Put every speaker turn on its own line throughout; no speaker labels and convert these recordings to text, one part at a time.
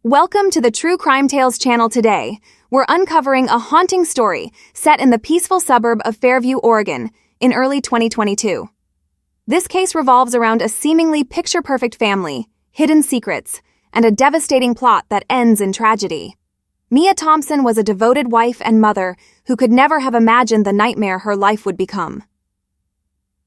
Welcome to the True Crime Tales channel today. We're uncovering a haunting story set in the peaceful suburb of Fairview, Oregon, in early 2022. This case revolves around a seemingly picture-perfect family, hidden secrets, and a devastating plot that ends in tragedy. Mia Thompson was a devoted wife and mother who could never have imagined the nightmare her life would become.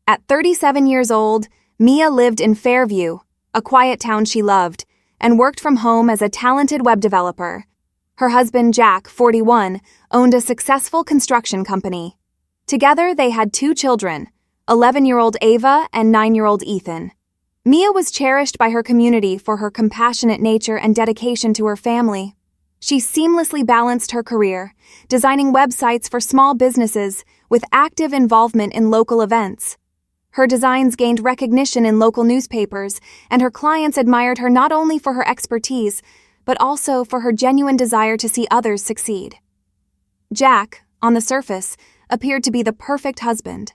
At 37 years old, Mia lived in Fairview, a quiet town she loved, and worked from home as a talented web developer. Her husband, Jack, 41, owned a successful construction company. Together, they had 2 children, 11-year-old Ava and 9-year-old Ethan. Mia was cherished by her community for her compassionate nature and dedication to her family. She seamlessly balanced her career, designing websites for small businesses with active involvement in local events. Her designs gained recognition in local newspapers, and her clients admired her not only for her expertise, but also for her genuine desire to see others succeed. Jack, on the surface, appeared to be the perfect husband.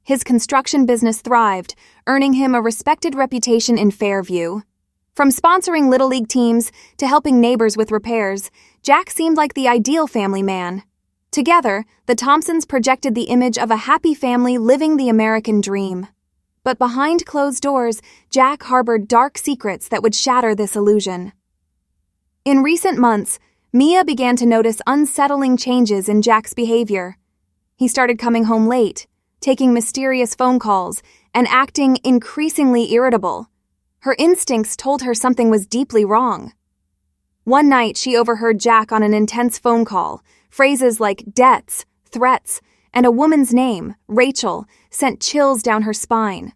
His construction business thrived, earning him a respected reputation in Fairview. From sponsoring Little League teams to helping neighbors with repairs, Jack seemed like the ideal family man. Together, the Thompsons projected the image of a happy family living the American dream. But behind closed doors, Jack harbored dark secrets that would shatter this illusion. In recent months, Mia began to notice unsettling changes in Jack's behavior. He started coming home late, taking mysterious phone calls, and acting increasingly irritable. Her instincts told her something was deeply wrong. One night, she overheard Jack on an intense phone call. Phrases like debts, threats, and a woman's name, Rachel, sent chills down her spine.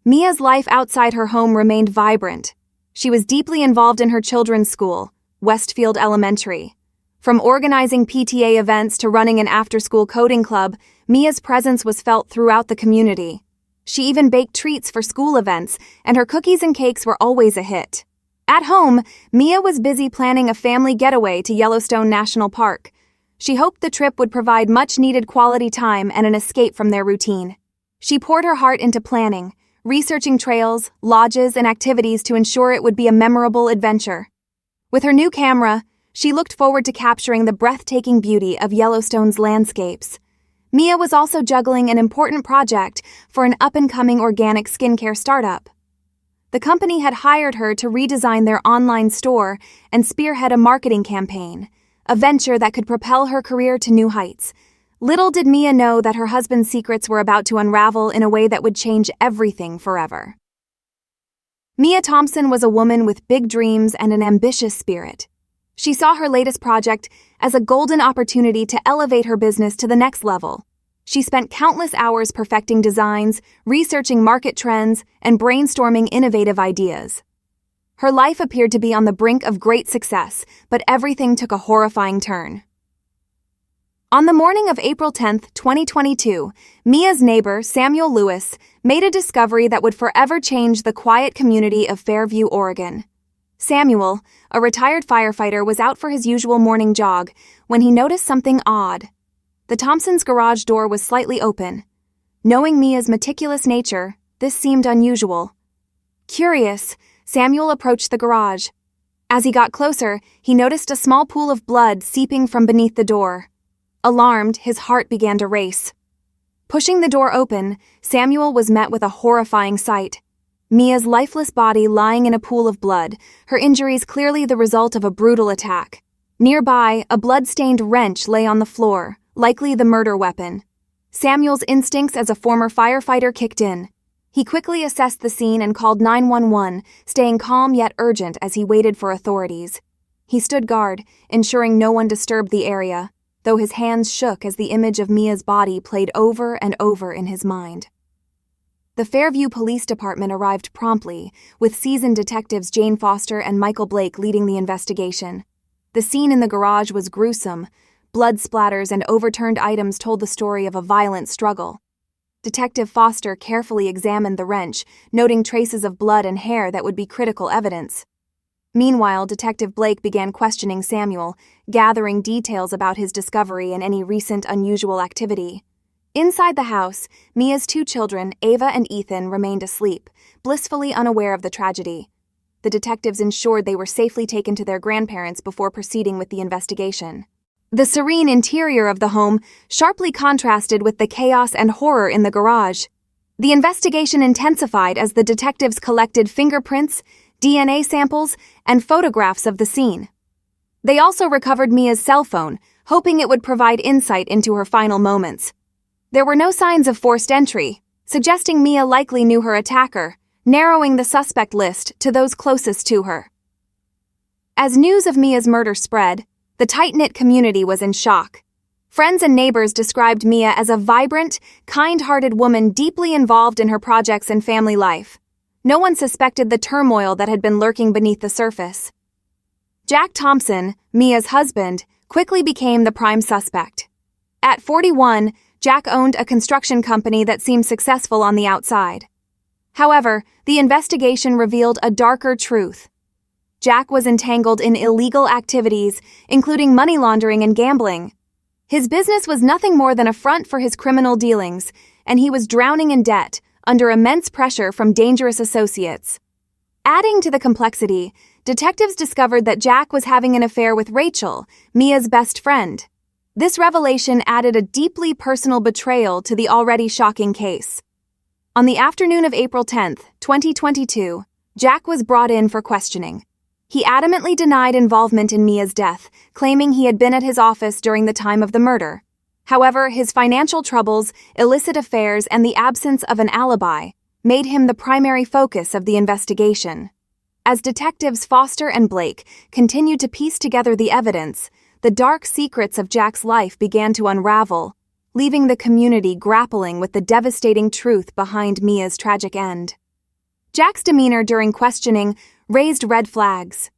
Mia's life outside her home remained vibrant. She was deeply involved in her children's school, Westfield Elementary. From organizing PTA events to running an after-school coding club, Mia's presence was felt throughout the community. She even baked treats for school events, and her cookies and cakes were always a hit. At home, Mia was busy planning a family getaway to Yellowstone National Park. She hoped the trip would provide much-needed quality time and an escape from their routine. She poured her heart into planning, researching trails, lodges, and activities to ensure it would be a memorable adventure. With her new camera, she looked forward to capturing the breathtaking beauty of Yellowstone's landscapes. Mia was also juggling an important project for an up-and-coming organic skincare startup. The company had hired her to redesign their online store and spearhead a marketing campaign, a venture that could propel her career to new heights. Little did Mia know that her husband's secrets were about to unravel in a way that would change everything forever. Mia Thompson was a woman with big dreams and an ambitious spirit. She saw her latest project as a golden opportunity to elevate her business to the next level. She spent countless hours perfecting designs, researching market trends, and brainstorming innovative ideas. Her life appeared to be on the brink of great success, but everything took a horrifying turn. On the morning of April 10, 2022, Mia's neighbor, Samuel Lewis, made a discovery that would forever change the quiet community of Fairview, Oregon. Samuel, a retired firefighter, was out for his usual morning jog when he noticed something odd. The Thompsons' garage door was slightly open. Knowing Mia's meticulous nature, this seemed unusual. Curious, Samuel approached the garage. As he got closer, he noticed a small pool of blood seeping from beneath the door. Alarmed, his heart began to race. Pushing the door open, Samuel was met with a horrifying sight. Mia's lifeless body lying in a pool of blood, her injuries clearly the result of a brutal attack. Nearby, a blood-stained wrench lay on the floor, likely the murder weapon. Samuel's instincts as a former firefighter kicked in. He quickly assessed the scene and called 911, staying calm yet urgent as he waited for authorities. He stood guard, ensuring no one disturbed the area, though his hands shook as the image of Mia's body played over and over in his mind. The Fairview Police Department arrived promptly, with seasoned detectives Jane Foster and Michael Blake leading the investigation. The scene in the garage was gruesome. Blood splatters and overturned items told the story of a violent struggle. Detective Foster carefully examined the wrench, noting traces of blood and hair that would be critical evidence. Meanwhile, Detective Blake began questioning Samuel, gathering details about his discovery and any recent unusual activity. Inside the house, Mia's 2 children, Ava and Ethan, remained asleep, blissfully unaware of the tragedy. the detectives ensured they were safely taken to their grandparents before proceeding with the investigation. The serene interior of the home sharply contrasted with the chaos and horror in the garage. The investigation intensified as the detectives collected fingerprints, DNA samples, and photographs of the scene. They also recovered Mia's cell phone, hoping it would provide insight into her final moments. There were no signs of forced entry, suggesting Mia likely knew her attacker, narrowing the suspect list to those closest to her. As news of Mia's murder spread, the tight-knit community was in shock. Friends and neighbors described Mia as a vibrant, kind-hearted woman deeply involved in her projects and family life. No one suspected the turmoil that had been lurking beneath the surface. Jack Thompson, Mia's husband, quickly became the prime suspect. At 41, Jack owned a construction company that seemed successful on the outside. However, the investigation revealed a darker truth. Jack was entangled in illegal activities, including money laundering and gambling. His business was nothing more than a front for his criminal dealings, and he was drowning in debt, under immense pressure from dangerous associates. Adding to the complexity, detectives discovered that Jack was having an affair with Rachel, Mia's best friend. This revelation added a deeply personal betrayal to the already shocking case. On the afternoon of April 10, 2022, Jack was brought in for questioning. He adamantly denied involvement in Mia's death, claiming he had been at his office during the time of the murder. However, his financial troubles, illicit affairs, and the absence of an alibi made him the primary focus of the investigation. As detectives Foster and Blake continued to piece together the evidence, the dark secrets of Jack's life began to unravel, leaving the community grappling with the devastating truth behind Mia's tragic end. Jack's demeanor during questioning raised red flags.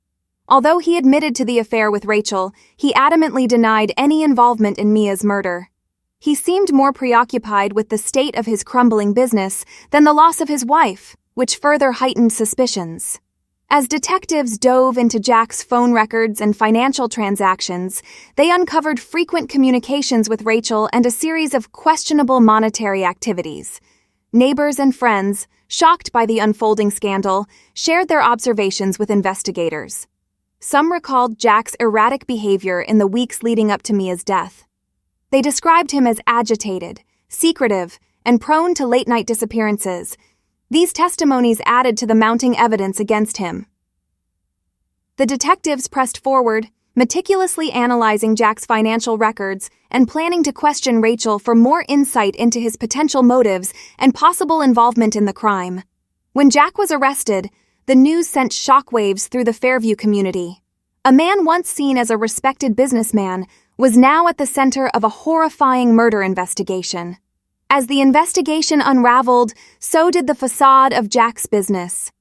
Although he admitted to the affair with Rachel, he adamantly denied any involvement in Mia's murder. He seemed more preoccupied with the state of his crumbling business than the loss of his wife, which further heightened suspicions. As detectives dove into Jack's phone records and financial transactions, they uncovered frequent communications with Rachel and a series of questionable monetary activities. Neighbors and friends, shocked by the unfolding scandal, shared their observations with investigators. Some recalled Jack's erratic behavior in the weeks leading up to Mia's death. They described him as agitated, secretive, and prone to late-night disappearances. These testimonies added to the mounting evidence against him. The detectives pressed forward, meticulously analyzing Jack's financial records and planning to question Rachel for more insight into his potential motives and possible involvement in the crime. When Jack was arrested, the news sent shockwaves through the Fairview community. A man once seen as a respected businessman was now at the center of a horrifying murder investigation. As the investigation unraveled, so did the facade of Jack's business.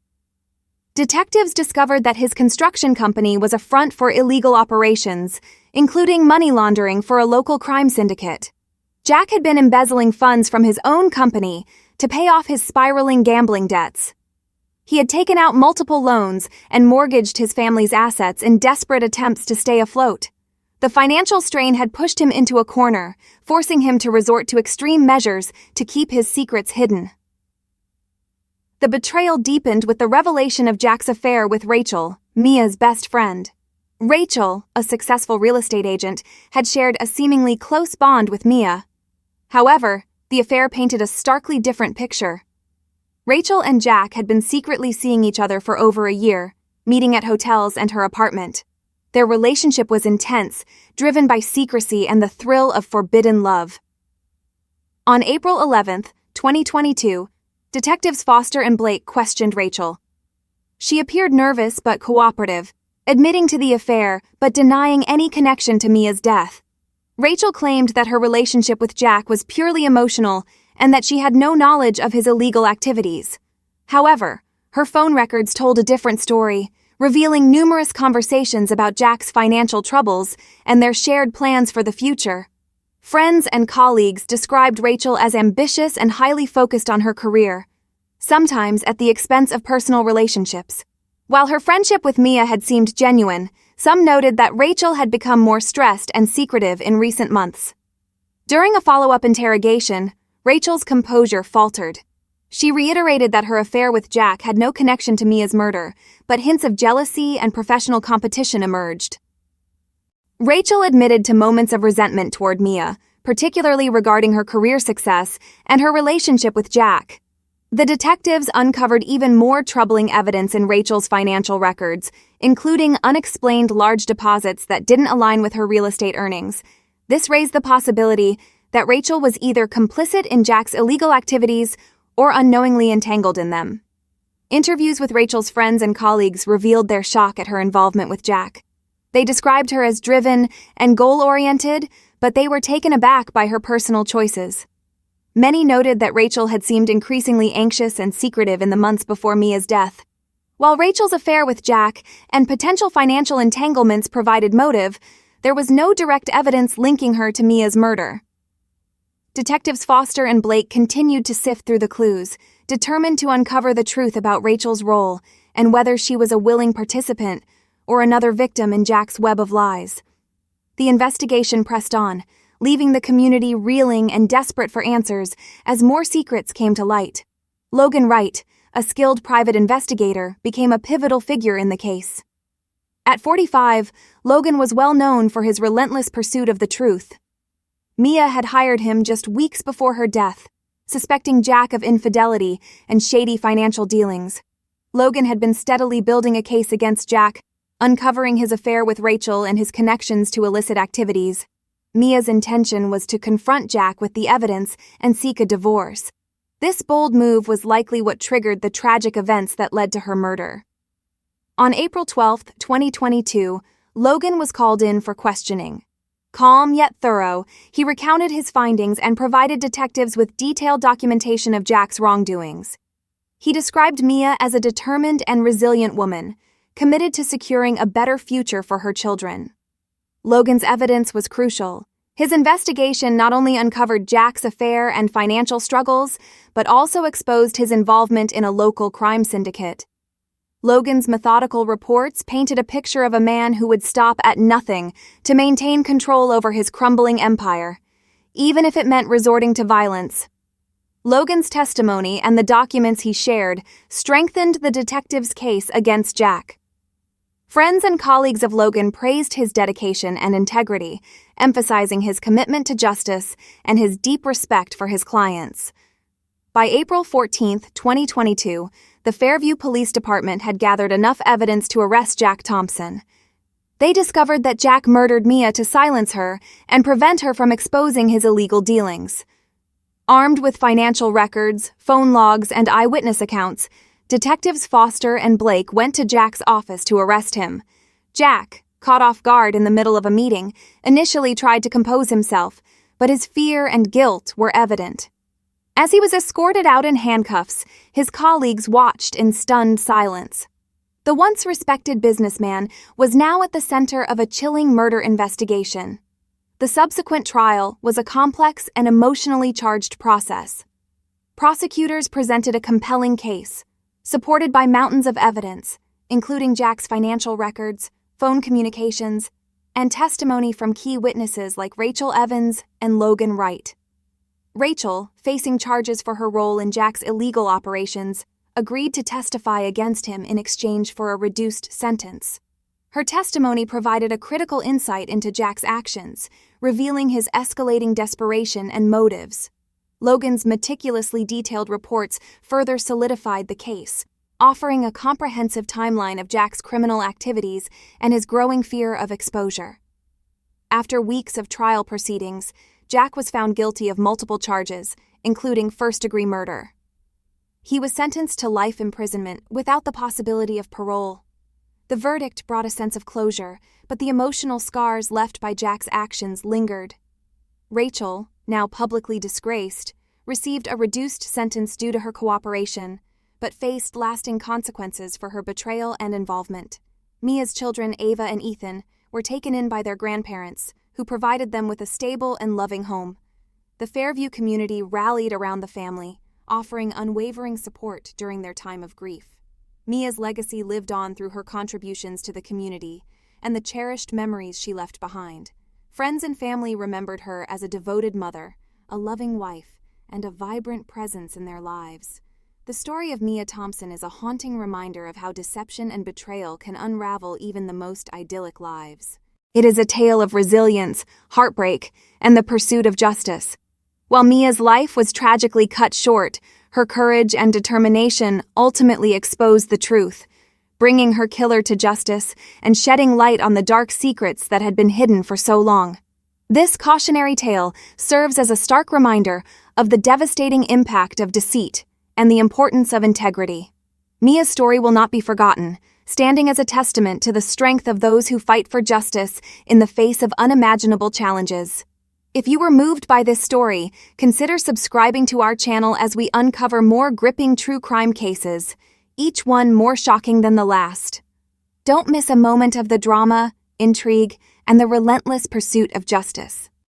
Detectives discovered that his construction company was a front for illegal operations, including money laundering for a local crime syndicate. Jack had been embezzling funds from his own company to pay off his spiraling gambling debts. He had taken out multiple loans and mortgaged his family's assets in desperate attempts to stay afloat. The financial strain had pushed him into a corner, forcing him to resort to extreme measures to keep his secrets hidden. The betrayal deepened with the revelation of Jack's affair with Rachel, Mia's best friend. Rachel, a successful real estate agent, had shared a seemingly close bond with Mia. However, the affair painted a starkly different picture. Rachel and Jack had been secretly seeing each other for over a year, meeting at hotels and her apartment. Their relationship was intense, driven by secrecy and the thrill of forbidden love. On April 11, 2022, detectives Foster and Blake questioned Rachel. She appeared nervous but cooperative, admitting to the affair but denying any connection to Mia's death. Rachel claimed that her relationship with Jack was purely emotional and that she had no knowledge of his illegal activities. However, her phone records told a different story, revealing numerous conversations about Jack's financial troubles and their shared plans for the future. Friends and colleagues described Rachel as ambitious and highly focused on her career, sometimes at the expense of personal relationships. While her friendship with Mia had seemed genuine, some noted that Rachel had become more stressed and secretive in recent months. During a follow-up interrogation, Rachel's composure faltered. She reiterated that her affair with Jack had no connection to Mia's murder, but hints of jealousy and professional competition emerged. Rachel admitted to moments of resentment toward Mia, particularly regarding her career success and her relationship with Jack. The detectives uncovered even more troubling evidence in Rachel's financial records, including unexplained large deposits that didn't align with her real estate earnings. This raised the possibility that Rachel was either complicit in Jack's illegal activities or unknowingly entangled in them. Interviews with Rachel's friends and colleagues revealed their shock at her involvement with Jack. They described her as driven and goal-oriented, but they were taken aback by her personal choices. Many noted that Rachel had seemed increasingly anxious and secretive in the months before Mia's death. While Rachel's affair with Jack and potential financial entanglements provided motive, there was no direct evidence linking her to Mia's murder. Detectives Foster and Blake continued to sift through the clues, determined to uncover the truth about Rachel's role and whether she was a willing participant or another victim in Jack's web of lies. The investigation pressed on, leaving the community reeling and desperate for answers as more secrets came to light. Logan Wright, a skilled private investigator, became a pivotal figure in the case. At 45, Logan was well known for his relentless pursuit of the truth. Mia had hired him just weeks before her death, suspecting Jack of infidelity and shady financial dealings. Logan had been steadily building a case against Jack, uncovering his affair with Rachel and his connections to illicit activities. Mia's intention was to confront Jack with the evidence and seek a divorce. This bold move was likely what triggered the tragic events that led to her murder. On April 12, 2022, Logan was called in for questioning. Calm yet thorough, he recounted his findings and provided detectives with detailed documentation of Jack's wrongdoings. He described Mia as a determined and resilient woman, committed to securing a better future for her children. Logan's evidence was crucial. His investigation not only uncovered Jack's affair and financial struggles, but also exposed his involvement in a local crime syndicate. Logan's methodical reports painted a picture of a man who would stop at nothing to maintain control over his crumbling empire, even if it meant resorting to violence. Logan's testimony and the documents he shared strengthened the detective's case against Jack. Friends and colleagues of Logan praised his dedication and integrity, emphasizing his commitment to justice and his deep respect for his clients. By April 14, 2022, the Fairview Police Department had gathered enough evidence to arrest Jack Thompson. They discovered that Jack murdered Mia to silence her and prevent her from exposing his illegal dealings. Armed with financial records, phone logs, and eyewitness accounts, Detectives Foster and Blake went to Jack's office to arrest him. Jack, caught off guard in the middle of a meeting, initially tried to compose himself, but his fear and guilt were evident. As he was escorted out in handcuffs, his colleagues watched in stunned silence. The once respected businessman was now at the center of a chilling murder investigation. The subsequent trial was a complex and emotionally charged process. Prosecutors presented a compelling case, supported by mountains of evidence, including Jack's financial records, phone communications, and testimony from key witnesses like Rachel Evans and Logan Wright. Rachel, facing charges for her role in Jack's illegal operations, agreed to testify against him in exchange for a reduced sentence. Her testimony provided a critical insight into Jack's actions, revealing his escalating desperation and motives. Logan's meticulously detailed reports further solidified the case, offering a comprehensive timeline of Jack's criminal activities and his growing fear of exposure. After weeks of trial proceedings, Jack was found guilty of multiple charges, including first-degree murder. He was sentenced to life imprisonment without the possibility of parole. The verdict brought a sense of closure, but the emotional scars left by Jack's actions lingered. Rachel, now publicly disgraced, received a reduced sentence due to her cooperation, but faced lasting consequences for her betrayal and involvement. Mia's children, Ava and Ethan, were taken in by their grandparents, who provided them with a stable and loving home. The Fairview community rallied around the family, offering unwavering support during their time of grief. Mia's legacy lived on through her contributions to the community and the cherished memories she left behind. Friends and family remembered her as a devoted mother, a loving wife, and a vibrant presence in their lives. The story of Mia Thompson is a haunting reminder of how deception and betrayal can unravel even the most idyllic lives. It is a tale of resilience, heartbreak, and the pursuit of justice. While Mia's life was tragically cut short, her courage and determination ultimately exposed the truth, bringing her killer to justice and shedding light on the dark secrets that had been hidden for so long. This cautionary tale serves as a stark reminder of the devastating impact of deceit and the importance of integrity. Mia's story will not be forgotten, standing as a testament to the strength of those who fight for justice in the face of unimaginable challenges. If you were moved by this story, consider subscribing to our channel as we uncover more gripping true crime cases, each one more shocking than the last. Don't miss a moment of the drama, intrigue, and the relentless pursuit of justice.